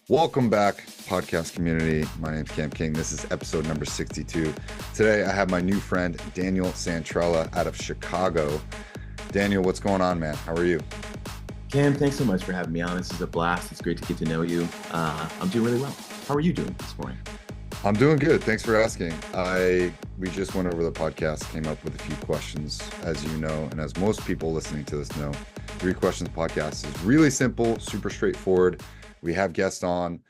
Welcome back, podcast community. My name's Cam King. This is episode number 62. Today, I have my new friend, Daniel Santrella out of Chicago. Daniel, what's going on, man? How are you? Cam, thanks so much for having me on. This is a blast. It's great to get to know you. I'm doing really well. How are you doing this morning? I'm doing good. Thanks for asking. We just went over the podcast, came up with a few questions, as you know, and as most people listening to this know. Three Questions Podcast is really simple, super straightforward. We have guests on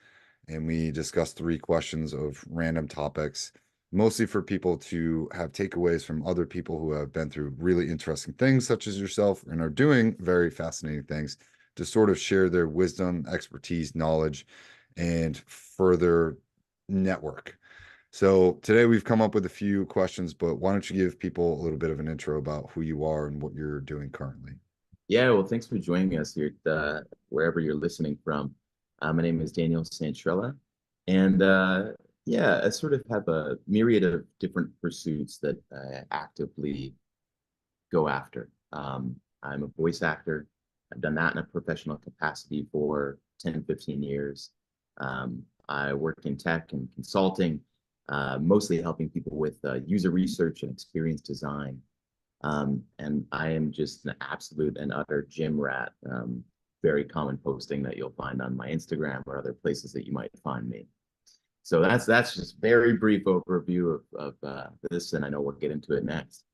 and we discuss three questions of random topics, mostly for people to have takeaways from other people who have been through really interesting things, such as yourself, and are doing very fascinating things to sort of share their wisdom, expertise, knowledge, and further network. So today we've come up with a few questions, but why don't you give people a little bit of an intro about who you are and what you're doing currently? Yeah, well, thanks for joining us here, wherever you're listening from. My name is Daniel Santrella, and yeah, I sort of have a myriad of different pursuits that I actively go after. I'm a voice actor. I've done that in a professional capacity for 10, 15 years. I work in tech and consulting, mostly helping people with user research and experience design. And I am just an absolute and utter gym rat. Very common posting that you'll find on my Instagram or other places that you might find me. So that's just very brief overview of this, and I know we'll get into it next.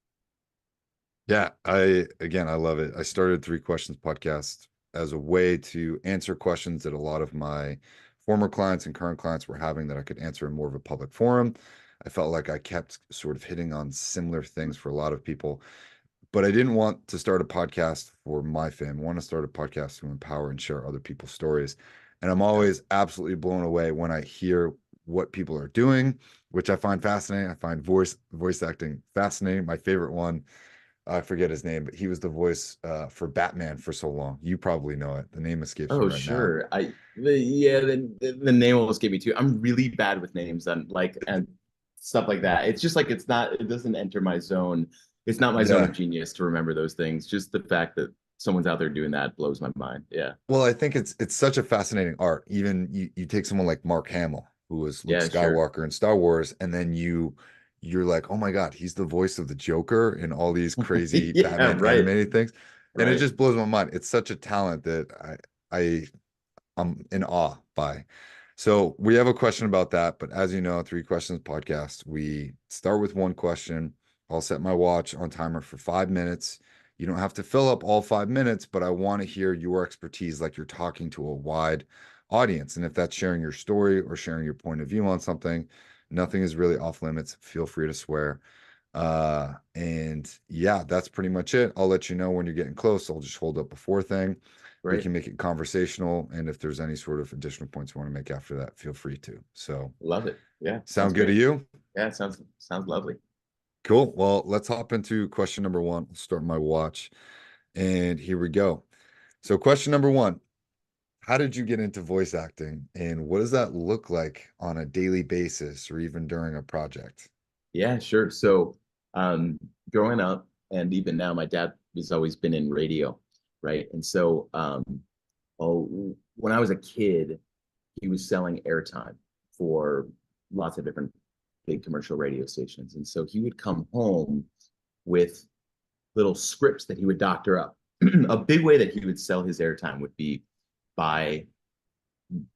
Yeah, I love it. I started Three Questions Podcast as a way to answer questions that a lot of my former clients and current clients were having that I could answer in more of a public forum. I felt like I kept sort of hitting on similar things for a lot of people, but I didn't want to start a podcast for my fame. I want to start a podcast to empower and share other people's stories. And I'm always absolutely blown away when I hear what people are doing, which I find fascinating. I find voice acting fascinating. My favorite one, I forget his name, but he was the voice for Batman for so long. You probably know it. The name escapes me Oh, right now. sure. Yeah, the name almost gave me too. I'm really bad with names and stuff like that. It's just like it doesn't enter my zone. It's not my zone of Yeah. genius to remember those things. Just the fact that someone's out there doing that blows my mind. Yeah. Well, I think it's such a fascinating art. Even you take someone like Mark Hamill, who was Luke Yeah, sure. Skywalker in Star Wars, and then you're like, oh my God, he's the voice of the Joker in all these crazy Yeah, Batman right. animated things. And it Right. just blows my mind. It's such a talent that I I'm in awe by. So we have a question about that, but as you know, Three Questions Podcast, we start with one question. I'll set my watch on timer for 5 minutes. You don't have to fill up all 5 minutes, but I want to hear your expertise like you're talking to a wide audience. And if that's sharing your story or sharing your point of view on something, nothing is really off limits. Feel free to swear. And yeah, that's pretty much it. I'll let you know when you're getting close. I'll just hold up a four thing. We Right. can make it conversational. And if there's any sort of additional points you want to make after that, feel free to. So, Love it. Yeah, sounds sound good to great. you? Yeah, sounds lovely. Cool. Well, let's hop into question number one. I'll start my watch. And here we go. So, question number one: how did you get into voice acting? And what does that look like on a daily basis or even during a project? Yeah, sure. So, growing up and even now, my dad has always been in radio, right? And so, when I was a kid, he was selling airtime for lots of different big commercial radio stations. And so he would come home with little scripts that he would doctor up. A big way that he would sell his airtime would be by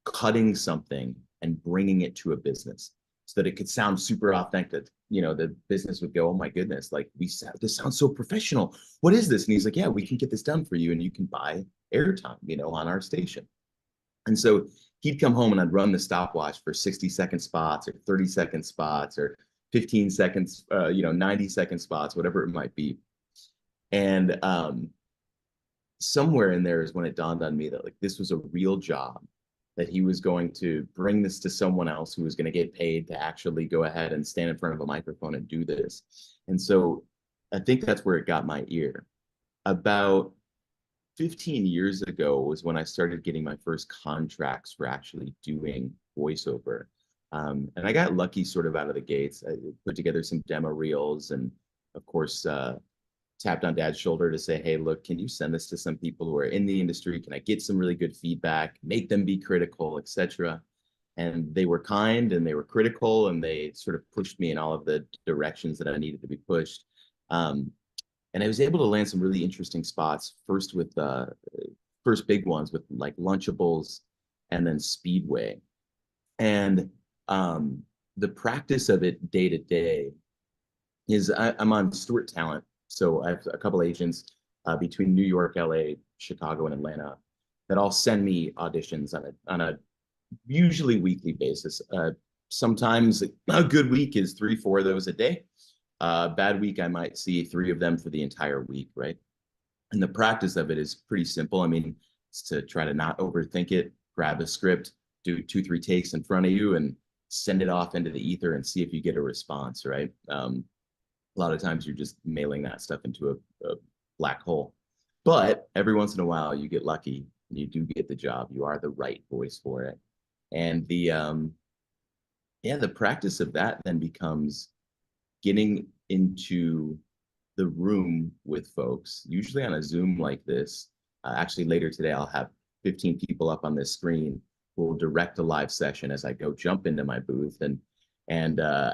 cutting something and bringing it to a business so that it could sound super authentic. You know, the business would go, "Oh my goodness, like this sounds so professional. What is this?" And he's like, "Yeah, we can get this done for you, and you can buy airtime, on our station." And so he'd come home and I'd run the stopwatch for 60-second spots or 30-second spots or 15 seconds, 90-second spots, whatever it might be. And somewhere in there is when it dawned on me that like this was a real job, that he was going to bring this to someone else who was going to get paid to actually go ahead and stand in front of a microphone and do this. And so I think that's where it got my ear. About 15 years ago was when I started getting my first contracts for actually doing voiceover. And I got lucky sort of out of the gates. I put together some demo reels and, of course, tapped on dad's shoulder to say, hey, look, can you send this to some people who are in the industry? Can I get some really good feedback, make them be critical, etc.? And they were kind and they were critical and they sort of pushed me in all of the directions that I needed to be pushed. And I was able to land some really interesting spots. First with first big ones with like Lunchables and then Speedway. And the practice of it day to day is I'm on Stewart Talent. So I have a couple agents between New York, LA, Chicago, and Atlanta that all send me auditions on a usually weekly basis. Sometimes a good week is 3, 4 of those a day. Bad week, I might see 3 of them for the entire week, right? And the practice of it is pretty simple. I mean, it's to try to not overthink it, grab a script, do 2, 3 takes in front of you and send it off into the ether and see if you get a response, right? A lot of times you're just mailing that stuff into a black hole. But every once in a while you get lucky and you do get the job. You are the right voice for it. And the practice of that then becomes getting into the room with folks, usually on a Zoom like this. Actually, later today, I'll have 15 people up on this screen who will direct a live session as I go jump into my booth and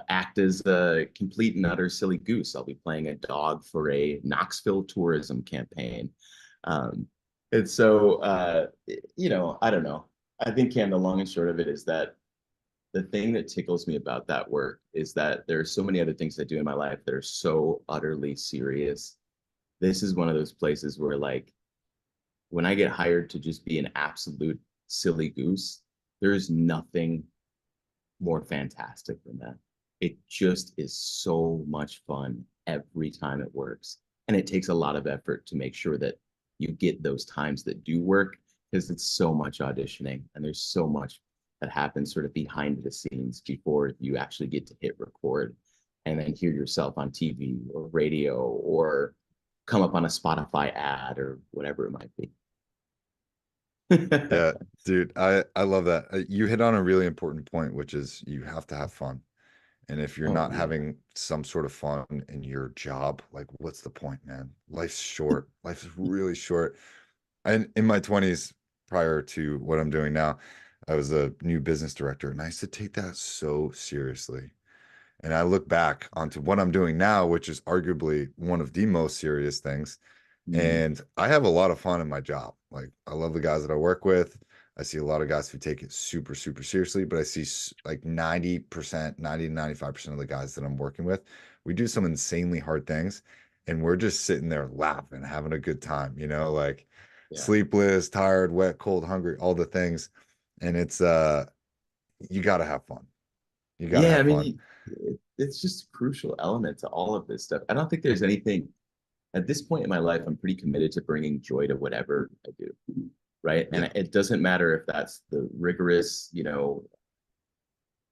act as a complete and utter silly goose. I'll be playing a dog for a Knoxville tourism campaign. And so, I don't know. I think, Cam, the long and short of it is that the thing that tickles me about that work is that there are so many other things I do in my life that are so utterly serious. This is one of those places where, like, when I get hired to just be an absolute silly goose, there's nothing more fantastic than that. It just is so much fun every time it works. And it takes a lot of effort to make sure that you get those times that do work because it's so much auditioning and there's so much that happens sort of behind the scenes before you actually get to hit record and then hear yourself on TV or radio or come up on a Spotify ad or whatever it might be. Yeah, dude, I love that. You hit on a really important point, which is you have to have fun. And if you're Oh not yeah. having some sort of fun in your job, like what's the point, man? Life's short. Life is really short. And in my 20s, prior to what I'm doing now, I was a new business director, and I used to take that so seriously. And I look back onto what I'm doing now, which is arguably one of the most serious things. Mm, And I have a lot of fun in my job. Like, I love the guys that I work with. I see a lot of guys who take it super, super seriously, but I see like 90%, 90 to 95% of the guys that I'm working with, we do some insanely hard things. And we're just sitting there laughing, having a good time, like yeah. sleepless, tired, wet, cold, hungry, all the things. And you got to have fun. You got to Yeah, I have fun. mean, it's just a crucial element to all of this stuff. I don't think there's anything at this point in my life. I'm pretty committed to bringing joy to whatever I do, right? And Yeah. it doesn't matter if that's the rigorous,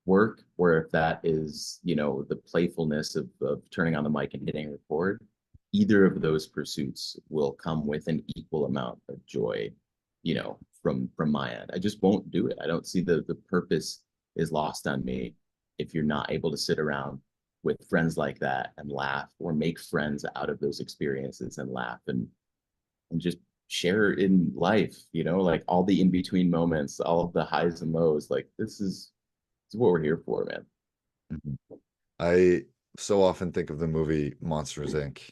work or if that is, the playfulness of turning on the mic and hitting record. Either of those pursuits will come with an equal amount of joy, from my end. I just won't do it. I don't see the purpose is lost on me if you're not able to sit around with friends like that and laugh or make friends out of those experiences and laugh and just share in life, like all the in-between moments, all of the highs and lows. Like this is what we're here for, man. Mhm. I so often think of the movie Monsters Inc.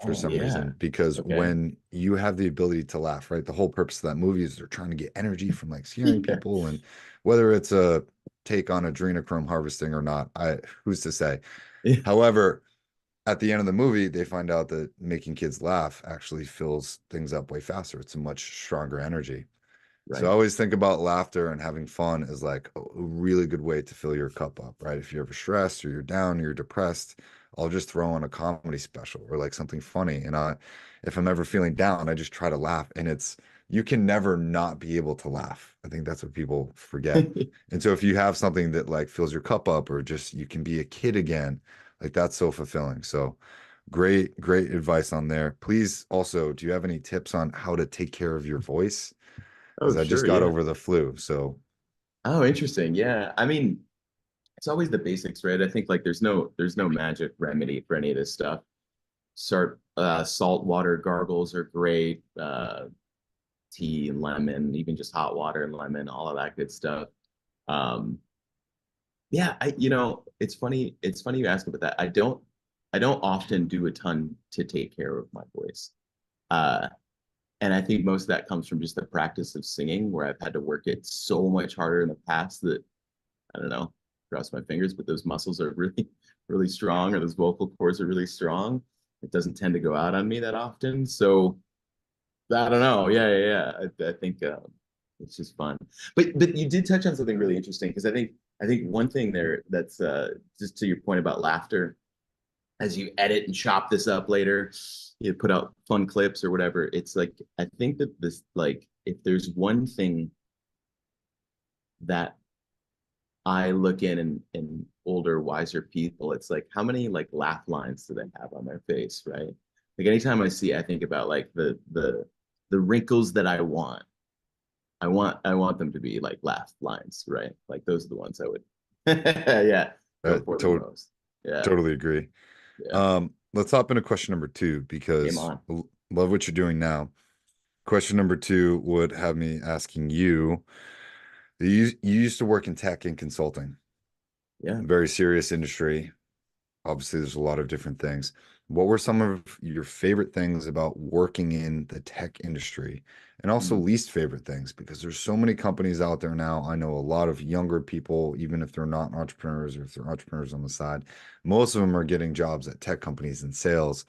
for Oh some yeah. reason, because Okay. when you have the ability to laugh, right? The whole purpose of that movie is they're trying to get energy from like scaring Yeah. people, and whether it's a take on adrenochrome harvesting or not, who's to say? Yeah. However, at the end of the movie, they find out that making kids laugh actually fills things up way faster. It's a much stronger energy. So I Right. always think about laughter and having fun as like a really good way to fill your cup up, right? If you're ever stressed or you're down or you're depressed, I'll just throw on a comedy special or like something funny. And if I'm ever feeling down, I just try to laugh. And you can never not be able to laugh. I think that's what people forget. And so if you have something that like fills your cup up or just you can be a kid again, like that's so fulfilling. So great, great advice on there. Please also, do you have any tips on how to take care of your voice? Because Oh, I just sure. got Yeah. over the flu. So Oh, interesting. Yeah. I mean, it's always the basics, right? I think like there's no magic remedy for any of this stuff. Start Salt water gargles are great. Tea and lemon, even just hot water and lemon, all of that good stuff. Um, yeah, it's funny. It's funny you ask about that. I don't often do a ton to take care of my voice. Uh, and I think most of that comes from just the practice of singing, where I've had to work it so much harder in the past that I don't know, cross my fingers, but those muscles are really, really strong, or those vocal cords are really strong. It doesn't tend to go out on me that often. So I don't know. Yeah. I think it's just fun. But you did touch on something really interesting, because I think one thing there that's just to your point about laughter, as you edit and chop this up later, you put out fun clips or whatever. It's like I think that this, like, if there's one thing that I look in older, wiser people, it's like, how many like laugh lines do they have on their face, right? Like anytime I think about like the wrinkles that I want. I want them to be like laugh lines, right? Like those are the ones I would yeah, go for the To most. Yeah, totally agree. yeah. Let's hop into question number two, Game because on. love what you're doing now. Question number two would have me asking you, you used to work in tech and consulting, Yeah. very serious industry. Obviously, there's a lot of different things. What were some of your favorite things about working in the tech industry, and also Mm. least favorite things? Because there's so many companies out there now. I know a lot of younger people, even if they're not entrepreneurs, or if they're entrepreneurs on the side, most of them are getting jobs at tech companies in sales.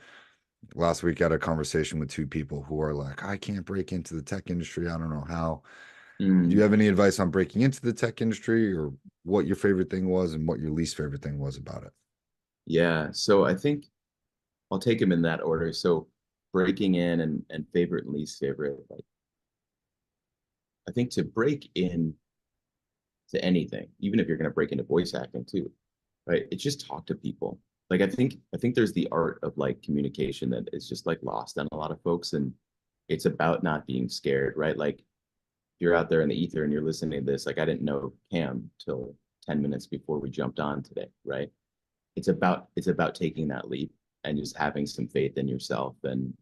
Last week, I had a conversation with two people who are like, I can't break into the tech industry. I don't know how. Do you Mm. have any advice on breaking into the tech industry, or what your favorite thing was and what your least favorite thing was about it? Yeah. So I think I'll take them in that order. So breaking in and favorite and least favorite. Like I think to break in to anything, even if you're going to break into voice acting too, right? It's just talk to people. Like I think there's the art of like communication that is just like lost on a lot of folks, and it's about not being scared, right? Like you're out there in the ether and you're listening to this. Like I didn't know Cam till 10 minutes before we jumped on today, right? It's about taking that leap and just having some faith in yourself and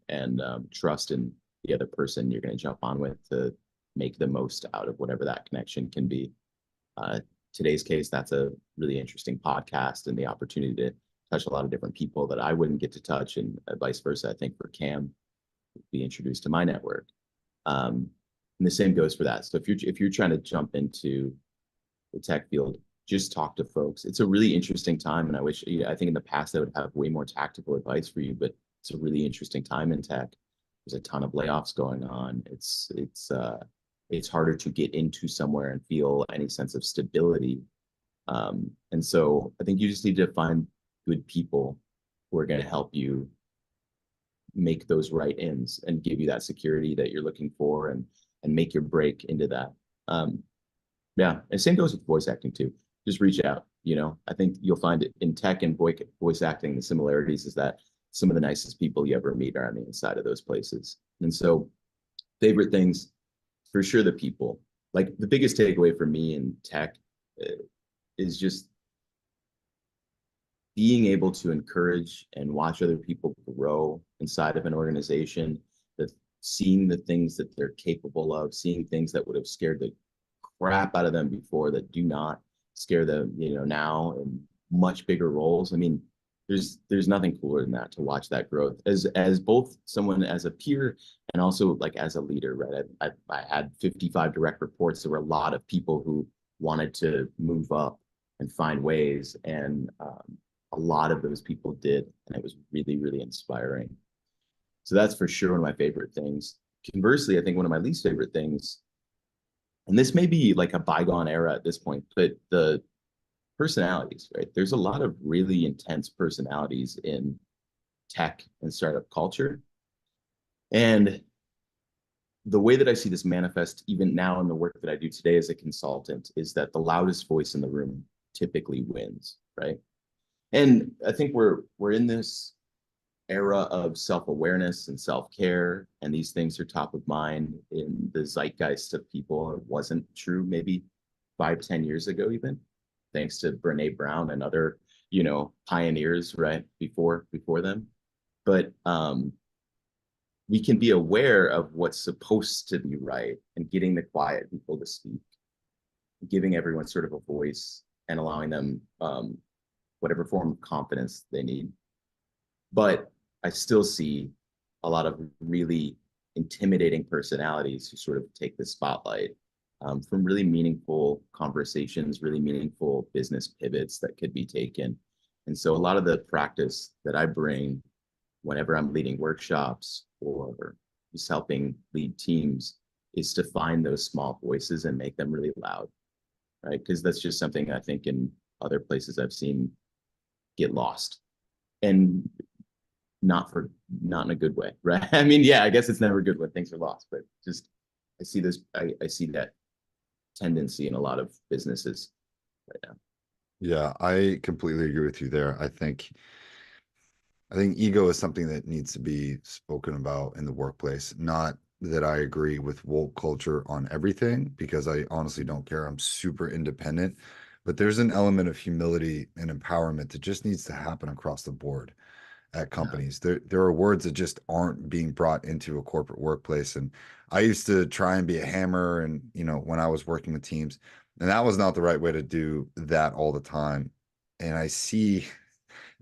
trust in the other person you're going to jump on with to make the most out of whatever that connection can be. uh, Today's case, that's a really interesting podcast and the opportunity to touch a lot of different people that I wouldn't get to touch, and vice versa. I think for Cam, be introduced to my network. And the same goes for that. So if you're trying to jump into the tech field, just talk to folks. It's a really interesting time, and I think in the past I would have way more tactical advice for you, but it's a really interesting time in tech. There's a ton of layoffs going on. It's harder to get into somewhere and feel any sense of stability. And so I think you just need to find good people who are going to help you make those right ends and give you that security that you're looking for, and make your break into that. Um, yeah, and same goes with voice acting too. Just reach out. I think you'll find it in tech and voice acting. The similarities is that some of the nicest people you ever meet are on the inside of those places. And so, favorite things, for sure, the people. Like the biggest takeaway for me in tech is just being able to encourage and watch other people grow inside of an organization, that seeing the things that they're capable of, seeing things that would have scared the crap out of them before that do not scare them, now in much bigger roles. I mean, there's nothing cooler than that, to watch that growth as both someone as a peer and also like as a leader, right? I had 55 direct reports. There were a lot of people who wanted to move up and find ways, and a lot of those people did, and it was really, really inspiring. So that's for sure one of my favorite things. Conversely, I think one of my least favorite things, and this may be like a bygone era at this point, but the personalities, right? There's a lot of really intense personalities in tech and startup culture. And the way that I see this manifest, even now in the work that I do today as a consultant, is that the loudest voice in the room typically wins, right? And I think we're in this era of self-awareness and self-care, and these things are top of mind in the zeitgeist of people. It wasn't true maybe 5, 10 years ago, even thanks to Brene Brown and other pioneers right before them. but we can be aware of what's supposed to be right and getting the quiet people to speak, giving everyone sort of a voice and allowing them whatever form of confidence they need. But I still see a lot of really intimidating personalities who sort of take the spotlight from really meaningful conversations, really meaningful business pivots that could be taken. And so a lot of the practice that I bring whenever I'm leading workshops or just helping lead teams is to find those small voices and make them really loud, right? Because that's just something I think in other places I've seen get lost. And not in a good way, right? I mean, yeah, I guess it's never good when things are lost, but just I see that tendency in a lot of businesses right now. Yeah, I completely agree with you there. I think ego is something that needs to be spoken about in the workplace. Not that I agree with woke culture on everything, because I honestly don't care. I'm super independent, but there's an element of humility and empowerment that just needs to happen across the board at Yeah. companies. There are words that just aren't being brought into a corporate workplace. And I used to try and be a hammer, and when I was working with teams, and that was not the right way to do that all the time. And I see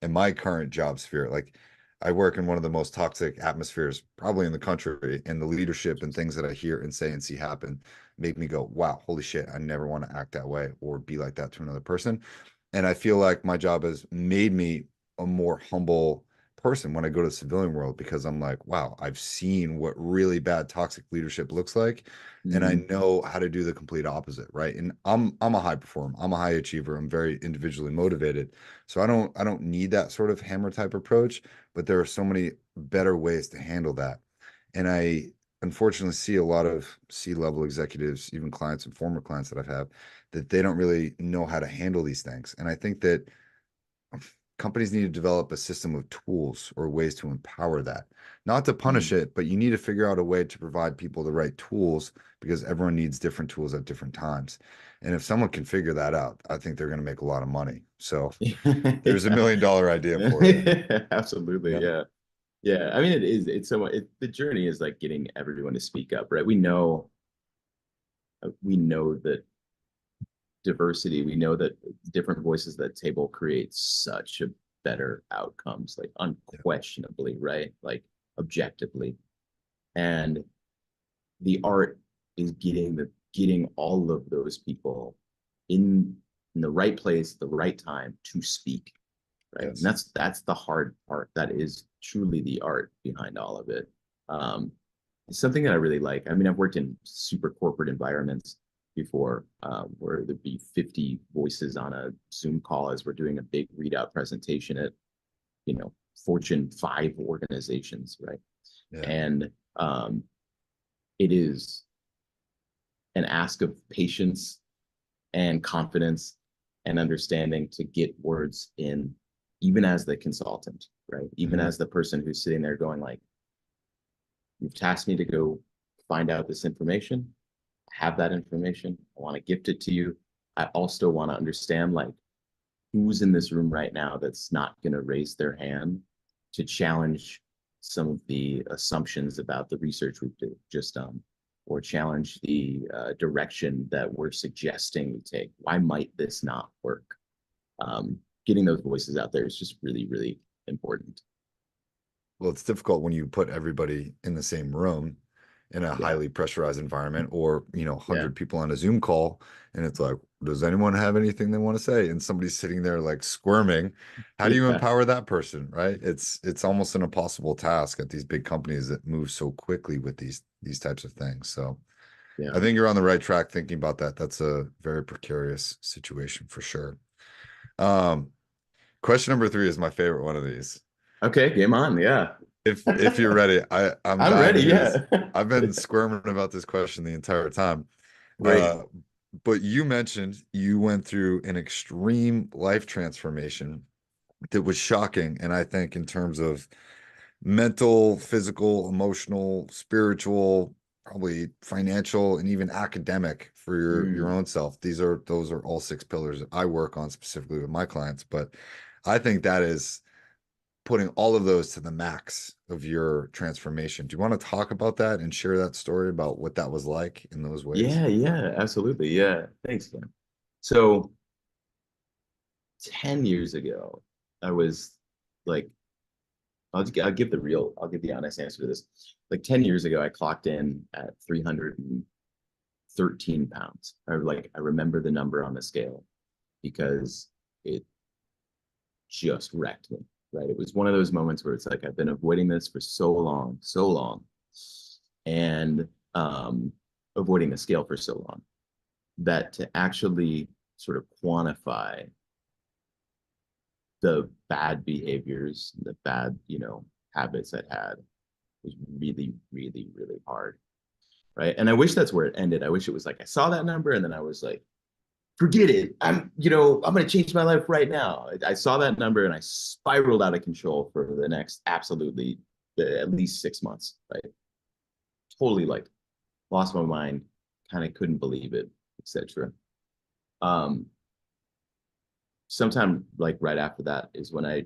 in my current job sphere, like, I work in one of the most toxic atmospheres probably in the country, and the leadership and things that I hear and say and see happen make me go, wow, holy shit, I never want to act that way or be like that to another person. And I feel like my job has made me a more humble person when I go to the civilian world, because I'm like, wow, I've seen what really bad toxic leadership looks like, and I Mm-hmm. know how to do the complete opposite, right? And I'm a high performer, I'm a high achiever, I'm very individually motivated, so I don't need that sort of hammer type approach, but there are so many better ways to handle that. And I unfortunately see a lot of C-level executives, even clients and former clients that I've had, that they don't really know how to handle these things. And I think that companies need to develop a system of tools or ways to empower that, not to punish Mm-hmm. it, but you need to figure out a way to provide people the right tools, because everyone needs different tools at different times. And if someone can figure that out, I think they're going to make a lot of money. So there's a Yeah. $1 million idea for you. Absolutely. Yeah. Yeah. Yeah. I mean, it's so the journey is like getting everyone to speak up, right? We know that diversity, we know that different voices at the table create such a better outcomes, like unquestionably, right? Like objectively. And the art is getting all of those people in in the right place, the right time to speak, right? And Yes. that's the hard part. That is truly the art behind all of it. Um, it's something that I really like. I mean, I've worked in super corporate environments before, where there'd be 50 voices on a Zoom call as we're doing a big readout presentation at, Fortune 5 organizations, right? Yeah. And it is an ask of patience and confidence and understanding to get words in, even as the consultant, right? Even Mhm. as the person who's sitting there going like, you've tasked me to go find out this information, have that information, I want to gift it to you. I also want to understand like who's in this room right now that's not going to raise their hand to challenge some of the assumptions about the research we've just done, or challenge the direction that we're suggesting we take. Why might this not work? Getting those voices out there is just really, really important. Well, it's difficult when you put everybody in the same room in a Yeah, highly pressurized environment, or, yeah, 100 people on a Zoom call, and it's like, does anyone have anything they want to say? And somebody's sitting there like squirming. How do you yeah, empower that person, right? It's almost an impossible task at these big companies that move so quickly with these types of things. So yeah. I think you're on the right track thinking about that. That's a very precarious situation for sure. Um, Question number three is my favorite one of these. Okay, game on. Yeah, If you're ready, I'm I'm dying ready. to hear this. Yeah, I've been squirming about this question the entire time. great. Uh, but you mentioned you went through an extreme life transformation that was shocking. And I think in terms of mental, physical, emotional, spiritual, probably financial, and even academic for your Mm, own self. Those are all six pillars that I work on specifically with my clients. But I think that is putting all of those to the max of your transformation. Do you want to talk about that and share that story about what that was like in those ways? Yeah, yeah, absolutely. Yeah. Thanks, man. So 10 years ago, I was like, I'll give I'll give the honest answer to this. Like 10 years ago, I clocked in at 313 pounds. I remember the number on the scale because it just wrecked me, right? It was one of those moments where it's like, I've been avoiding this for so long, and avoiding the scale for so long that to actually sort of quantify the bad behaviors, the bad, habits I had was really, really, really hard. Right. And I wish that's where it ended. I wish it was like I saw that number and then I was like, forget it. I'm going to change my life right now. I saw that number and I spiraled out of control for the next absolutely at least 6 months. Right. Totally like lost my mind, kind of couldn't believe it, etc. Um, Sometime like right after that is when I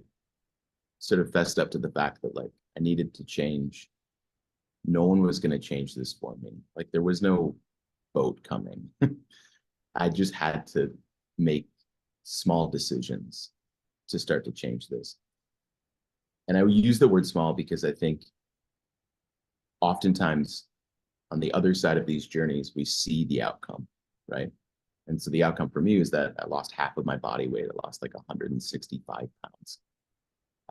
sort of fessed up to the fact that like I needed to change. No one was going to change this for me. Like there was no boat coming. I just had to make small decisions to start to change this. And I use the word small because I think oftentimes on the other side of these journeys, we see the outcome, right? And so the outcome for me is that I lost half of my body weight. I lost like 165 pounds,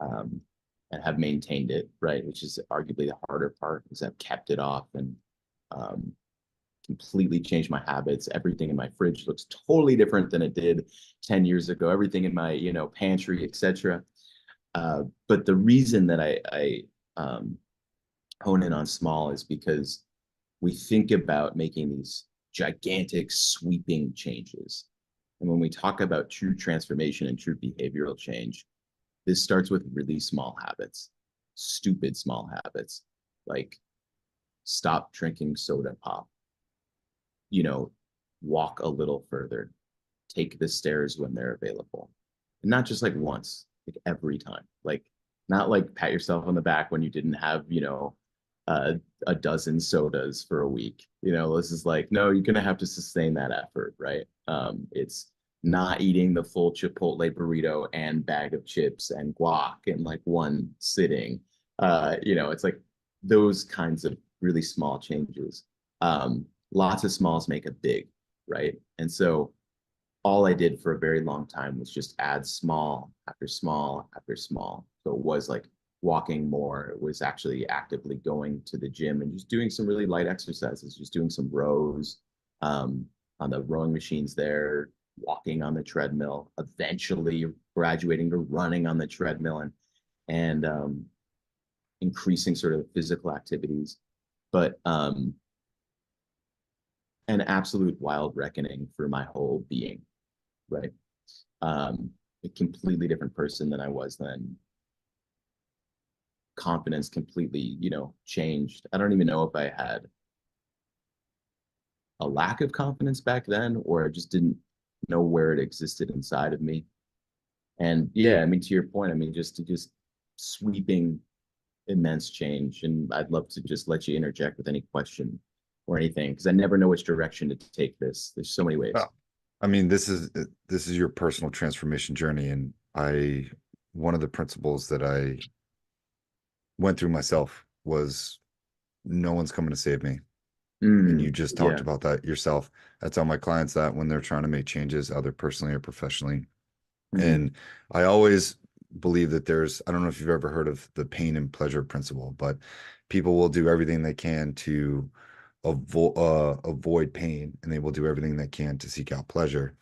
um, and have maintained it, right? Which is arguably the harder part, is I've kept it off and um, completely changed my habits. Everything in my fridge looks totally different than it did 10 years ago. Everything in my, pantry, etc. But the reason that I hone in on small is because we think about making these gigantic sweeping changes. And when we talk about true transformation and true behavioral change, this starts with really small habits, stupid small habits, like stop drinking soda pop, you know, walk a little further, take the stairs when they're available. And not just like once, like every time. Like not like pat yourself on the back when you didn't have, uh, a dozen sodas for a week. This is like, no, you're gonna have to sustain that effort, right? It's not eating the full Chipotle burrito and bag of chips and guac in like one sitting. It's like those kinds of really small changes. Lots of smalls make a big, right? And so all I did for a very long time was just add small after small after small. So it was like walking more. It was actually actively going to the gym and just doing some really light exercises, just doing some rows on the rowing machines there, walking on the treadmill, eventually graduating to running on the treadmill and increasing sort of physical activities. But an absolute wild reckoning for my whole being, right? A completely different person than I was then. Confidence completely, changed. I don't even know if I had a lack of confidence back then, or I just didn't know where it existed inside of me. And yeah, I mean, to your point, I mean, just sweeping immense change. And I'd love to just let you interject with any question or anything, because I never know which direction to take this. There's so many ways. Well, I mean, this is your personal transformation journey, and one of the principles that I went through myself was no one's coming to save me. And you just talked Yeah. about that yourself. I tell my clients that when they're trying to make changes, either personally or professionally. Mhm. And I always believe that I don't know if you've ever heard of the pain and pleasure principle, but people will do everything they can to avoid pain, and they will do everything they can to seek out pleasure.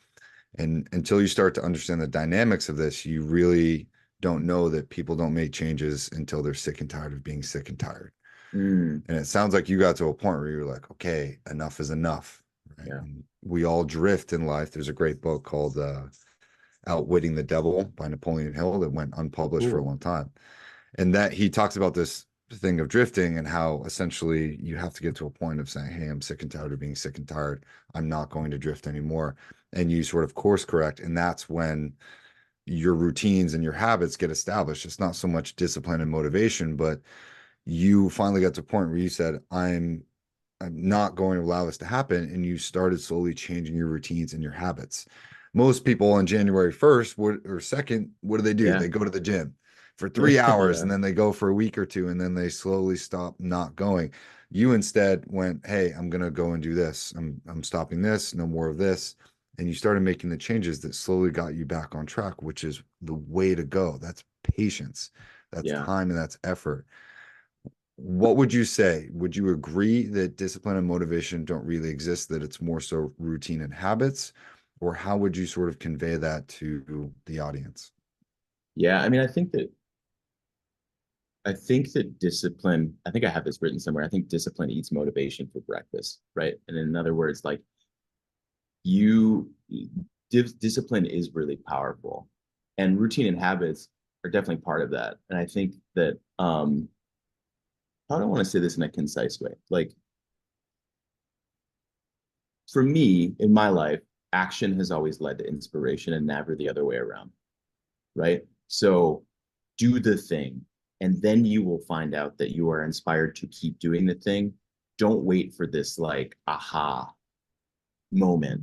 And until you start to understand the dynamics of this, you really don't know that people don't make changes until they're sick and tired of being sick and tired. Mm, And it sounds like you got to a point where you're like, okay, enough is enough. Right. yeah. And we all drift in life. There's a great book called Outwitting the Devil by Napoleon Hill that went unpublished for a Cool. long time. And that he talks about this thing of drifting and how essentially you have to get to a point of saying, hey, I'm sick and tired of being sick and tired. I'm not going to drift anymore. And you sort of course correct. And that's when your routines and your habits get established. It's not so much discipline and motivation, but you finally got to a point where you said, I'm not going to allow this to happen. And you started slowly changing your routines and your habits. Most people on January 1st or 2nd, what do? Yeah. They go to the gym for 3 hours and Yeah. then they go for a week or two and then they slowly stop not going. You instead went, hey, I'm going to go and do this. I'm stopping this, no more of this. And you started making the changes that slowly got you back on track, which is the way to go. That's patience, that's Yeah. time, and that's effort. What would you say? Would you agree that discipline and motivation don't really exist, that it's more so routine and habits? Or how would you sort of convey that to the audience? Yeah. I mean, I think that discipline, I think I have this written somewhere. I think discipline eats motivation for breakfast, right? And in other words, like you discipline is really powerful, and routine and habits are definitely part of that. And I think that how do I want to say this in a concise way? Like for me in my life, action has always led to inspiration and never the other way around, right? So do the thing, and then you will find out that you are inspired to keep doing the thing. Don't wait for this like aha moment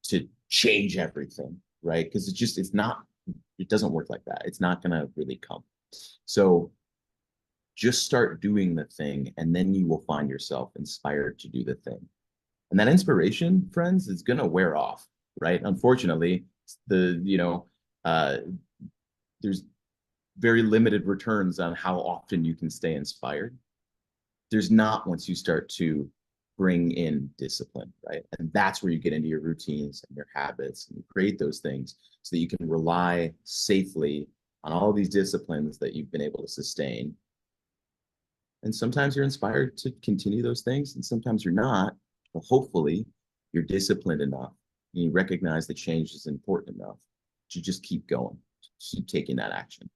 to change everything, right? Because it's not, it doesn't work like that. It's not gonna really come. So just start doing the thing, and then you will find yourself inspired to do the thing. And that inspiration, friends, is gonna wear off, right? Unfortunately, the uh, there's very limited returns on how often you can stay inspired. There's not once you start to bring in discipline, right? And that's where you get into your routines and your habits and you create those things so that you can rely safely on all these disciplines that you've been able to sustain. And sometimes you're inspired to continue those things, and sometimes you're not. But hopefully, you're disciplined enough and you recognize that change is important enough to just keep going, keep taking that action.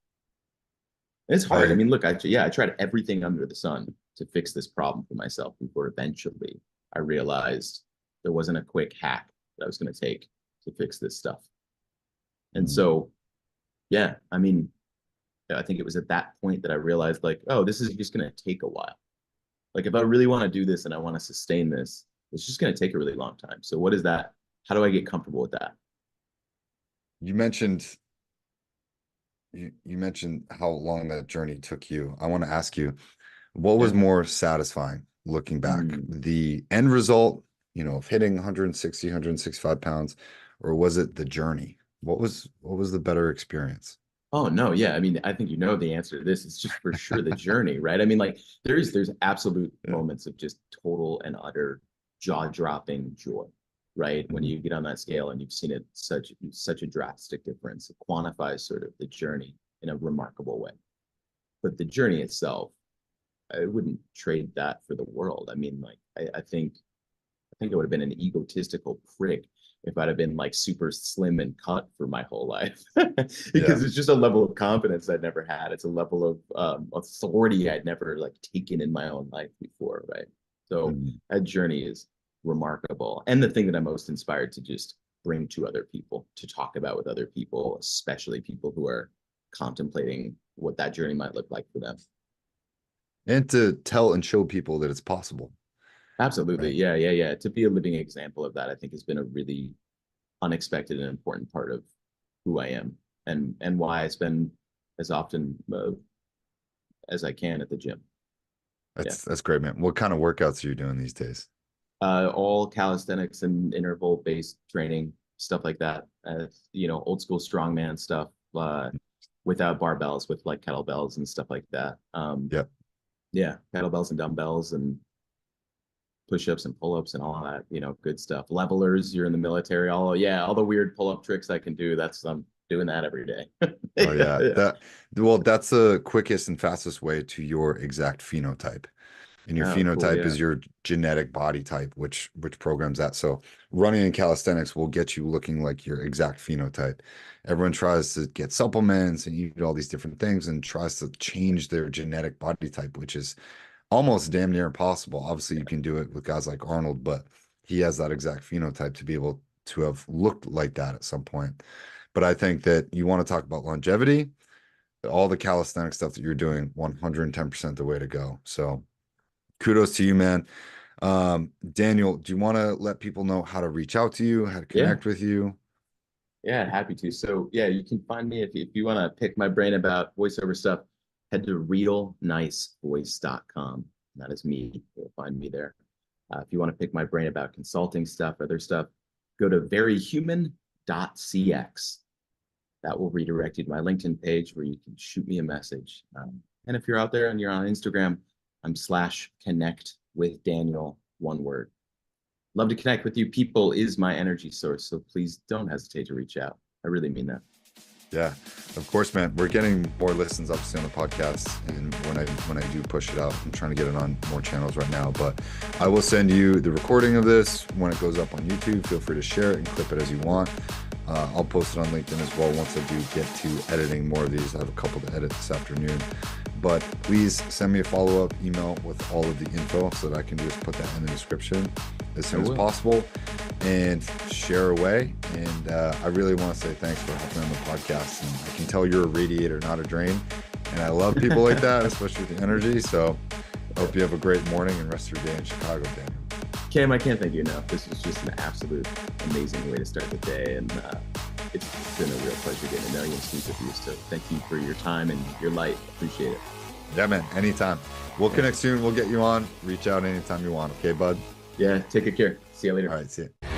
It's hard. I I mean, look, I tried everything under the sun to fix this problem for myself before eventually I realized there wasn't a quick hack that I was going to take to fix this stuff. And so, yeah, I mean, I think it was at that point that I realized, like, oh, this is just going to take a while. Like, if I really want to do this and I want to sustain this, it's just going to take a really long time. So, what is that? How do I get comfortable with that? you mentioned you mentioned how long that journey took you. I want to ask you, what was Yeah. more satisfying looking back? Mm. The end result, of hitting 160, 165 pounds, or was it the journey? What was the better experience? Oh no, yeah. I mean, I think you know the answer to this. It's just for sure the journey, right? I mean, like there's absolute Yeah. moments of just total and utter jaw-dropping joy, right? When Mhm. you get on that scale and you've seen it such a drastic difference. It quantifies sort of the journey in a remarkable way. But the journey itself, I wouldn't trade that for the world. I mean, like I think it would have been an egotistical prick if I'd have been like super slim and cut for my whole life Yeah. because it's just a level of confidence I'd never had. It's a level of authority I'd never like taken in my own life before, right? So Mhm. that journey is remarkable, and the thing that I'm most inspired to just bring to other people, to talk about with other people, especially people who are contemplating what that journey might look like for them. And to tell and show people that it's possible, Absolutely, right? yeah, yeah, yeah. To be a living example of that, I think has been a really unexpected and important part of who I am, and why I spend as often as I can at the gym. Yeah, That's great, man. What kind of workouts are you doing these days? all calisthenics and interval based training, stuff like that. Old school strongman stuff, without barbells, with like kettlebells and stuff like that. Yep. Yeah, kettlebells and dumbbells and push-ups and pull-ups and all that, good stuff. Levelers, you're in the military, all the weird pull-up tricks I can do. That's I'm doing that every day. Oh Yeah, yeah. yeah. That's the quickest and fastest way to your exact phenotype. And your Oh, cool. phenotype Yeah. is your genetic body type, which programs that. So running in calisthenics will get you looking like your exact phenotype. Everyone tries to get supplements and eat all these different things and tries to change their genetic body type, which is almost damn near impossible. Obviously, you can do it with guys like Arnold, but he has that exact phenotype to be able to have looked like that at some point. But I think that you want to talk about longevity, all the calisthenic stuff that you're doing, 110% the way to go. So kudos to you, man. Daniel, do you want to let people know how to reach out to you, how to Yeah. connect with you? Yeah, happy to. So yeah, you can find me if you want to pick my brain about voiceover stuff, head to realnicevoice.com. That is me. You'll find me there. If you want to pick my brain about consulting stuff, other stuff, go to veryhuman.cx. That will redirect you to my LinkedIn page where you can shoot me a message. And if you're out there and you're on Instagram, I'm /connect with Daniel, one word. Love to connect with you. People is my energy source, so please don't hesitate to reach out. I really mean that. Yeah, of course, man. We're getting more listens obviously on the podcast, and when I do push it out, I'm trying to get it on more channels right now. But I will send you the recording of this when it goes up on YouTube. Feel free to share it and clip it as you want. I'll post it on LinkedIn as well once I do get to editing more of these. I have a couple to edit this afternoon. But please send me a follow-up email with all of the info so that I can just put that in the description as soon as possible and share away. And I really want to say thanks for helping on the podcast. And I can tell you're a radiator, not a drain. And I love people like that, especially with the energy. So I hope you have a great morning and rest of your day in Chicago, Daniel. Cam, I can't thank you enough. This was just an absolute amazing way to start the day. And it's been a real pleasure getting to know you and speak with you. So thank you for your time and your light. Appreciate it. Yeah, man. Anytime. We'll connect soon. We'll get you on. Reach out anytime you want. Okay, bud? Yeah. Take good care. See you later. All right. See you.